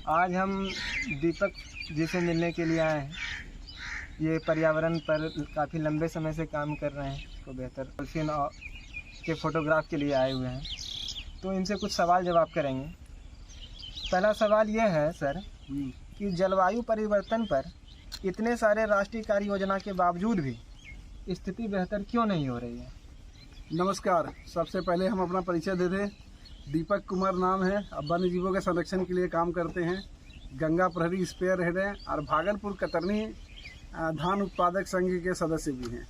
आज हम दीपक जी से मिलने के लिए आए हैं। ये पर्यावरण पर काफ़ी लंबे समय से काम कर रहे हैं, तो बेहतर डॉल्फिन के फ़ोटोग्राफ के लिए आए हुए हैं। तो इनसे कुछ सवाल जवाब करेंगे। पहला सवाल ये है सर कि जलवायु परिवर्तन पर इतने सारे राष्ट्रीय कार्य योजना के बावजूद भी स्थिति बेहतर क्यों नहीं हो रही है? नमस्कार। सबसे पहले हम अपना परिचय दे दें। दीपक कुमार नाम है। अब वन्य जीवों के संरक्षण के लिए काम करते हैं। गंगा प्रहरी स्पेयर हेड हैं और भागलपुर कतरनी धान उत्पादक संघ के सदस्य भी हैं।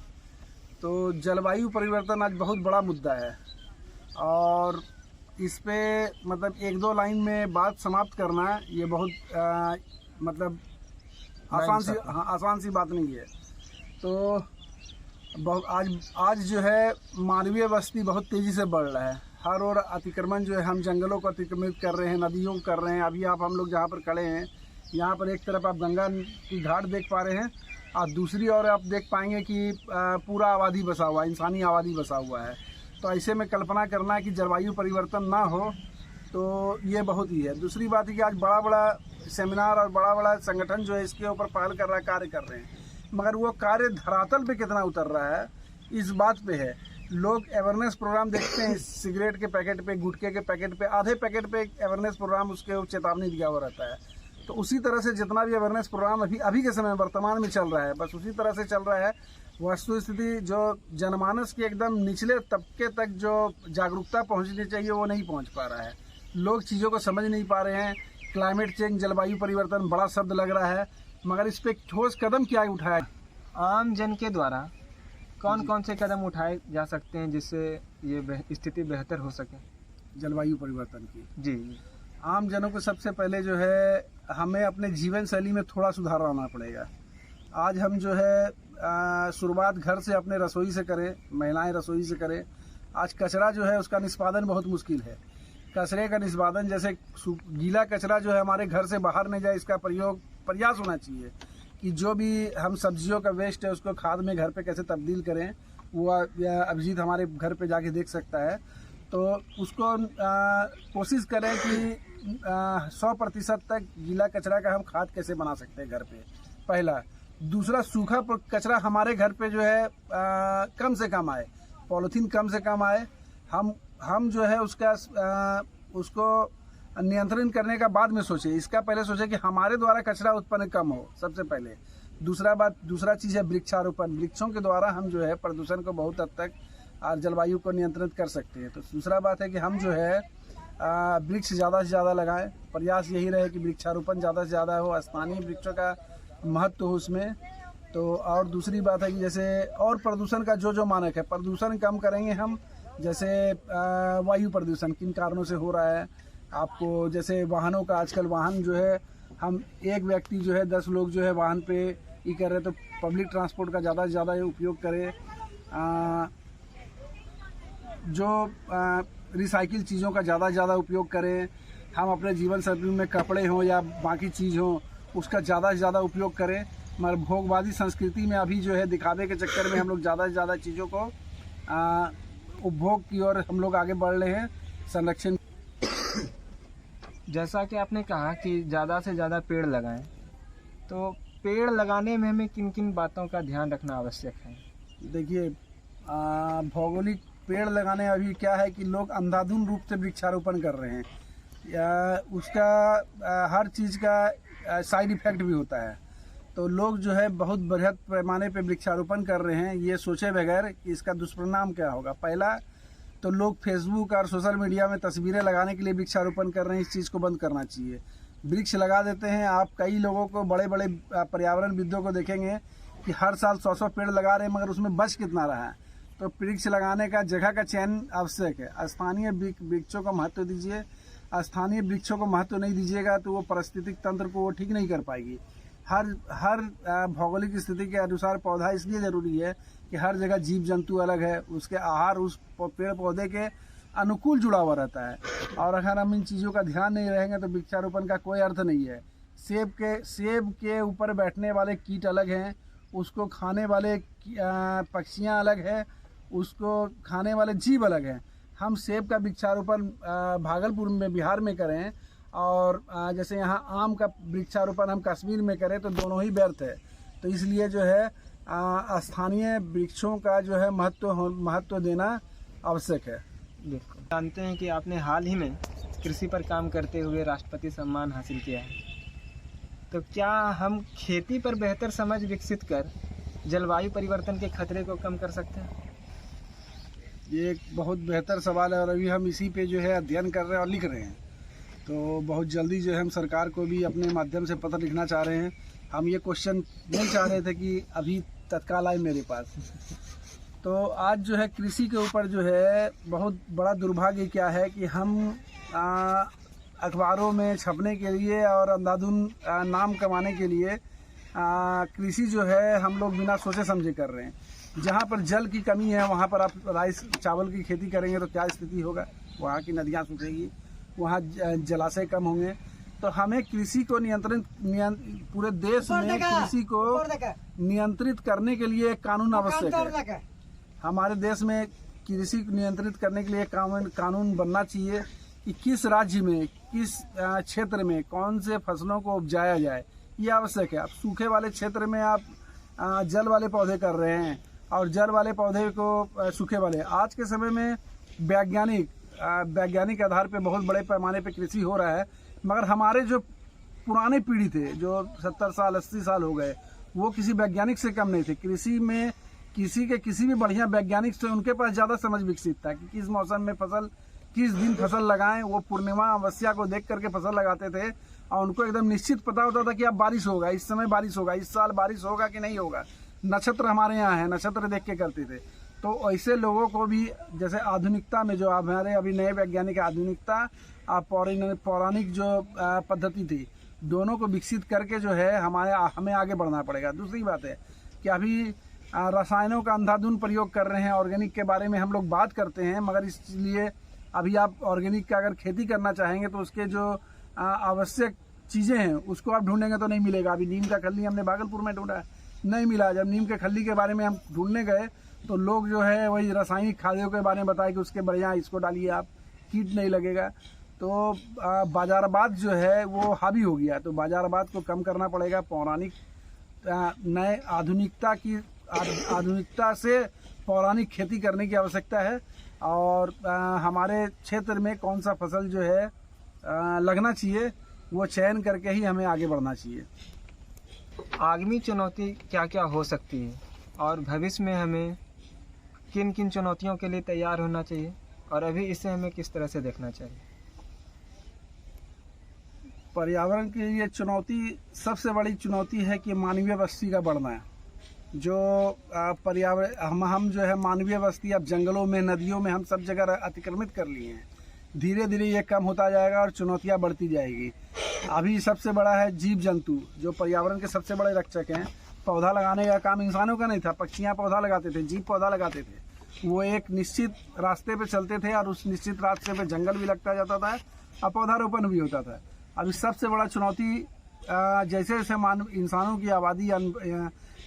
तो जलवायु परिवर्तन आज बहुत बड़ा मुद्दा है और इस पे मतलब एक दो लाइन में बात समाप्त करना ये बहुत मतलब आसान सी बात नहीं है। तो आज जो है मानवीय बस्ती बहुत तेज़ी से बढ़ रहा है। हर ओर अतिक्रमण जो है, हम जंगलों को अतिक्रमित कर रहे हैं, नदियों को कर रहे हैं। अभी हम लोग जहाँ पर खड़े हैं, यहाँ पर एक तरफ आप गंगा की घाट देख पा रहे हैं और दूसरी ओर आप देख पाएंगे कि पूरा आबादी बसा हुआ है, इंसानी आबादी बसा हुआ है। तो ऐसे में कल्पना करना कि जलवायु परिवर्तन ना हो तो ये बहुत ही है। दूसरी बात है कि आज बड़ा बड़ा सेमिनार और बड़ा बड़ा संगठन जो है इसके ऊपर पहल कर रहा है, कार्य कर रहे हैं, मगर वो कार्य धरातल पे कितना उतर रहा है इस बात पे है। लोग अवेयरनेस प्रोग्राम देखते हैं, सिगरेट के पैकेट पे, गुटखे के पैकेट पे, आधे पैकेट पे अवेयरनेस प्रोग्राम उसके चेतावनी दिया हुआ रहता है। तो उसी तरह से जितना भी अवेयरनेस प्रोग्राम अभी के समय वर्तमान में चल रहा है, बस उसी तरह से चल रहा है। वस्तुस्थिति जो जनमानस के एकदम निचले तबके तक जो जागरूकता पहुंचनी चाहिए वो नहीं पहुंच पा रहा है। लोग चीज़ों को समझ नहीं पा रहे हैं। क्लाइमेट चेंज, जलवायु परिवर्तन बड़ा शब्द लग रहा है, मगर इस पर ठोस कदम क्या उठाए? आम जन के द्वारा कौन कौन से कदम उठाए जा सकते हैं जिससे ये स्थिति बेहतर हो सके जलवायु परिवर्तन की? जी, आम जनों को सबसे पहले जो है हमें अपने जीवन शैली में थोड़ा सुधार लाना पड़ेगा। आज हम जो है शुरुआत घर से अपने रसोई से करें, महिलाएं रसोई से करें। आज कचरा जो है उसका निष्पादन बहुत मुश्किल है। कचरे का निष्पादन, जैसे गीला कचरा जो है हमारे घर से बाहर नहीं जाए, इसका प्रयास होना चाहिए कि जो भी हम सब्जियों का वेस्ट है उसको खाद में घर पे कैसे तब्दील करें। वो अभिजीत हमारे घर पे जाके देख सकता है। तो उसको कोशिश करें कि 100% तक गीला कचरा का हम खाद कैसे बना सकते हैं घर पे, पहला। दूसरा, सूखा कचरा हमारे घर पे जो है कम से कम आए, पॉलीथीन कम से कम आए। हम जो है उसको नियंत्रण करने का बाद में सोचे, इसका पहले सोचे कि हमारे द्वारा कचरा उत्पन्न कम हो, सबसे पहले। दूसरा चीज़ है वृक्षारोपण। वृक्षों के द्वारा हम जो है प्रदूषण को बहुत हद तक और जलवायु को नियंत्रित कर सकते हैं। तो दूसरा बात है कि हम जो है वृक्ष ज़्यादा से ज़्यादा लगाएं। प्रयास यही रहे कि वृक्षारोपण ज़्यादा से ज़्यादा हो, स्थानीय वृक्षों का महत्व हो उसमें। तो और दूसरी बात है कि जैसे और प्रदूषण का जो मानक है, प्रदूषण कम करेंगे हम। जैसे वायु प्रदूषण किन कारणों से हो रहा है आपको, जैसे वाहनों का, आजकल वाहन जो है हम एक व्यक्ति जो है 10 लोग जो है वाहन पे ही कर रहे हैं। तो पब्लिक ट्रांसपोर्ट का ज़्यादा से ज़्यादा उपयोग करें। रिसाइकिल चीज़ों का ज़्यादा से ज़्यादा उपयोग करें। हम अपने जीवन शैली में कपड़े हों या बाकी चीज़ हो उसका ज़्यादा से ज़्यादा उपयोग करें। मगर भोगवादी संस्कृति में अभी जो है दिखावे के चक्कर में हम लोग ज़्यादा से ज़्यादा चीज़ों को उपभोग की ओर हम लोग आगे बढ़ रहे हैं। संरक्षण, जैसा कि आपने कहा कि ज़्यादा से ज़्यादा पेड़ लगाएं, तो पेड़ लगाने में हमें किन किन बातों का ध्यान रखना आवश्यक है? देखिए, भौगोलिक पेड़ लगाने अभी क्या है कि लोग अंधाधुंध रूप से वृक्षारोपण कर रहे हैं, या उसका हर चीज़ का साइड इफ़ेक्ट भी होता है। तो लोग जो है बहुत बृहद पैमाने पे वृक्षारोपण कर रहे हैं, ये सोचे बगैर कि इसका दुष्परिणाम क्या होगा। पहला तो लोग फेसबुक और सोशल मीडिया में तस्वीरें लगाने के लिए वृक्षारोपण कर रहे हैं, इस चीज़ को बंद करना चाहिए। वृक्ष लगा देते हैं। आप कई लोगों को, बड़े बड़े पर्यावरणविदों को देखेंगे कि हर साल 100 पेड़ लगा रहे हैं, मगर उसमें बच कितना रहा है। तो वृक्ष लगाने का जगह का चयन आवश्यक है। स्थानीय वृक्षों को महत्व दीजिए। स्थानीय वृक्षों को महत्व नहीं दीजिएगा तो वो पारिस्थितिक तंत्र को वो ठीक नहीं कर पाएगी। हर भौगोलिक स्थिति के अनुसार पौधा इसलिए ज़रूरी है कि हर जगह जीव जंतु अलग है, उसके आहार उस पेड़ पौधे के अनुकूल जुड़ा हुआ रहता है। और अगर हम इन चीज़ों का ध्यान नहीं रहेंगे तो वृक्षारोपण का कोई अर्थ नहीं है। सेब के ऊपर बैठने वाले कीट अलग हैं, उसको खाने वाले पक्षियाँ अलग हैं, उसको खाने वाले जीव अलग हैं। हम सेब का वृक्षारोपण भागलपुर में, बिहार में करें और जैसे यहाँ आम का वृक्षारोपण हम कश्मीर में करें तो दोनों ही व्यर्थ है। तो इसलिए जो है स्थानीय वृक्षों का जो है महत्व देना आवश्यक है। बिल्कुल। जानते हैं कि आपने हाल ही में कृषि पर काम करते हुए राष्ट्रपति सम्मान हासिल किया है, तो क्या हम खेती पर बेहतर समझ विकसित कर जलवायु परिवर्तन के खतरे को कम कर सकते हैं? ये एक बहुत बेहतर सवाल है और अभी हम इसी पे जो है अध्ययन कर रहे हैं और लिख रहे हैं। तो बहुत जल्दी जो है हम सरकार को भी अपने माध्यम से पत्र लिखना चाह रहे हैं। हम ये क्वेश्चन नहीं चाह रहे थे कि अभी तत्काल आए मेरे पास। तो आज जो है कृषि के ऊपर जो है बहुत बड़ा दुर्भाग्य क्या है कि हम अखबारों में छपने के लिए और अंधाधुन नाम कमाने के लिए कृषि जो है हम लोग बिना सोचे समझे कर रहे हैं। जहाँ पर जल की कमी है वहाँ पर आप राइस चावल की खेती करेंगे तो क्या स्थिति होगा? वहाँ की नदियाँ सूखेगी, वहाँ जलाशय कम होंगे। तो हमें कृषि को पूरे देश में कृषि को नियंत्रित करने के लिए कानून आवश्यक है। हमारे देश में कृषि को नियंत्रित करने के लिए कानून बनना चाहिए कि किस राज्य में, किस क्षेत्र में कौन से फसलों को उपजाया जाए, ये आवश्यक है। अब सूखे वाले क्षेत्र में आप जल वाले पौधे कर रहे हैं और जल वाले पौधे को सूखे वाले। आज के समय में वैज्ञानिक आधार पे बहुत बड़े पैमाने पे कृषि हो रहा है, मगर हमारे जो पुराने पीढ़ी थे, जो 70 साल 80 साल हो गए, वो किसी वैज्ञानिक से कम नहीं थे। कृषि में किसी भी बढ़िया वैज्ञानिक से उनके पास ज़्यादा समझ विकसित था कि किस मौसम में फसल, किस दिन फसल लगाएं। वो पूर्णिमा अमावस्या को देख करके फसल लगाते थे और उनको एकदम निश्चित पता होता था कि अब बारिश होगा, इस समय बारिश होगा, इस साल बारिश होगा कि नहीं होगा। नक्षत्र हमारे यहाँ है, नक्षत्र देख के करते थे। तो ऐसे लोगों को भी जैसे आधुनिकता में जो हमारे अभी नए वैज्ञानिक आधुनिकता पौराणिक जो पद्धति थी, दोनों को विकसित करके जो है हमें आगे बढ़ना पड़ेगा। दूसरी बात है कि अभी रसायनों का अंधाधुन प्रयोग कर रहे हैं। ऑर्गेनिक के बारे में हम लोग बात करते हैं, मगर इसलिए अभी आप ऑर्गेनिक का अगर खेती करना चाहेंगे तो उसके जो आवश्यक चीज़ें हैं उसको आप ढूंढेंगे तो नहीं मिलेगा। अभी नीम का खल्ली हमने भागलपुर में ढूंढा, नहीं मिला। जब नीम के खल्ली के बारे में हम ढूंढने गए तो लोग जो है वही रासायनिक खादों के बारे में बताए कि उसके बढ़िया इसको डालिए आप, कीट नहीं लगेगा। तो बाजारबाद जो है वो हावी हो गया। तो बाजारबाद को कम करना पड़ेगा। पौराणिक नए आधुनिकता से पौराणिक खेती करने की आवश्यकता है। और हमारे क्षेत्र में कौन सा फसल जो है लगना चाहिए वो चयन करके ही हमें आगे बढ़ना चाहिए। आगामी चुनौती क्या क्या हो सकती है और भविष्य में हमें किन किन चुनौतियों के लिए तैयार होना चाहिए और अभी इसे हमें किस तरह से देखना चाहिए? पर्यावरण की ये चुनौती, सबसे बड़ी चुनौती है कि मानवीय बस्ती का बढ़ना है। जो पर्यावरण हम जो है मानवीय बस्ती अब जंगलों में, नदियों में हम सब जगह अतिक्रमित कर लिए हैं। धीरे धीरे ये कम होता जाएगा और चुनौतियाँ बढ़ती जाएगी। अभी सबसे बड़ा है जीव जंतु, जो पर्यावरण के सबसे बड़े रक्षक हैं। पौधा लगाने का काम इंसानों का नहीं था, पक्षियाँ पौधा लगाते थे, जीव पौधा लगाते थे। वो एक निश्चित रास्ते पे चलते थे और उस निश्चित रास्ते पे जंगल भी लगता जाता था और पौधारोपण भी होता था। अभी सबसे बड़ा चुनौती जैसे जैसे इंसानों की आबादी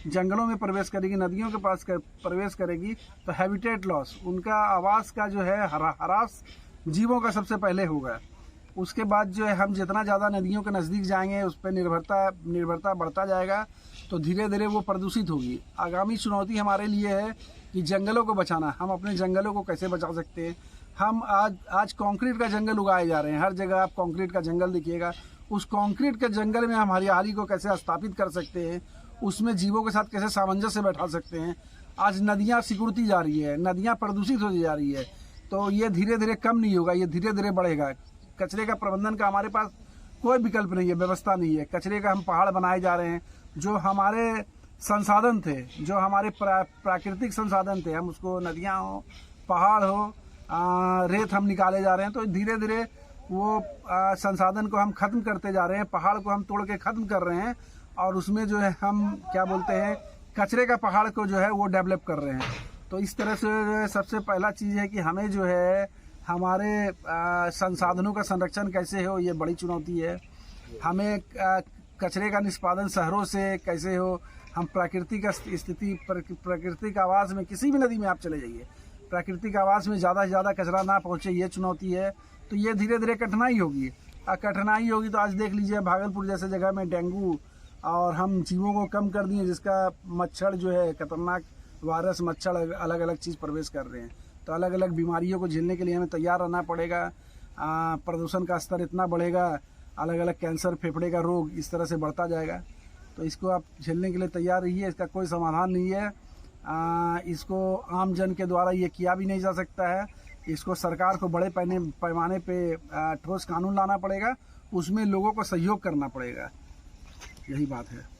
जंगलों में प्रवेश करेगी, नदियों के पास प्रवेश करेगी, तो हैबिटेट लॉस, उनका आवास का जो है ह्रास जीवों का सबसे पहले होगा। उसके बाद जो है हम जितना ज़्यादा नदियों के नज़दीक जाएंगे उस पर निर्भरता बढ़ता जाएगा, तो धीरे धीरे वो प्रदूषित होगी। आगामी चुनौती हमारे लिए है कि जंगलों को बचाना। हम अपने जंगलों को कैसे बचा सकते हैं? हम आज कंक्रीट का जंगल उगाए जा रहे हैं। हर जगह आप कंक्रीट का जंगल दिखिएगा। उस कंक्रीट के जंगल में हम हरियाली को कैसे स्थापित कर सकते हैं, उसमें जीवों के साथ कैसे सामंजस्य बैठा सकते हैं। आज नदियाँ सिकुड़ती जा रही है, नदियाँ प्रदूषित होती जा रही है, तो ये धीरे धीरे कम नहीं होगा, ये धीरे धीरे बढ़ेगा। कचरे का प्रबंधन का हमारे पास कोई विकल्प नहीं है, व्यवस्था नहीं है। कचरे का हम पहाड़ बनाए जा रहे हैं। जो हमारे संसाधन थे, जो हमारे प्राकृतिक संसाधन थे, हम उसको नदियाँ हो, पहाड़ हो, रेत हम निकाले जा रहे हैं। तो धीरे धीरे वो संसाधन को हम ख़त्म करते जा रहे हैं, पहाड़ को हम तोड़ के ख़त्म कर रहे हैं और उसमें जो है हम क्या बोलते हैं, कचरे का पहाड़ को जो है वो डेवलप कर रहे हैं। तो इस तरह से सबसे पहला चीज़ है कि हमें जो है हमारे संसाधनों का संरक्षण कैसे हो, ये बड़ी चुनौती है। हमें कचरे का निष्पादन शहरों से कैसे हो, हम प्राकृतिक स्थिति, प्राकृतिक आवास में, किसी भी नदी में आप चले जाइए, प्राकृतिक आवास में ज़्यादा से ज़्यादा कचरा ना पहुँचे, ये चुनौती है। तो ये धीरे धीरे कठिनाई होगी। कठिनाई होगी। तो आज देख लीजिए भागलपुर जैसे जगह में डेंगू और हम जीवों को कम कर दिए, जिसका मच्छर जो है खतरनाक वायरस मच्छर अलग अलग चीज़ प्रवेश कर रहे हैं। तो अलग अलग बीमारियों को झेलने के लिए हमें तैयार रहना पड़ेगा। प्रदूषण का स्तर इतना बढ़ेगा, अलग अलग कैंसर, फेफड़े का रोग इस तरह से बढ़ता जाएगा। तो इसको आप झेलने के लिए तैयार रहिए। इसका कोई समाधान नहीं है। इसको आम जन के द्वारा ये किया भी नहीं जा सकता है। इसको सरकार को बड़े पैमाने पे ठोस कानून लाना पड़ेगा, उसमें लोगों को सहयोग करना पड़ेगा। यही बात है।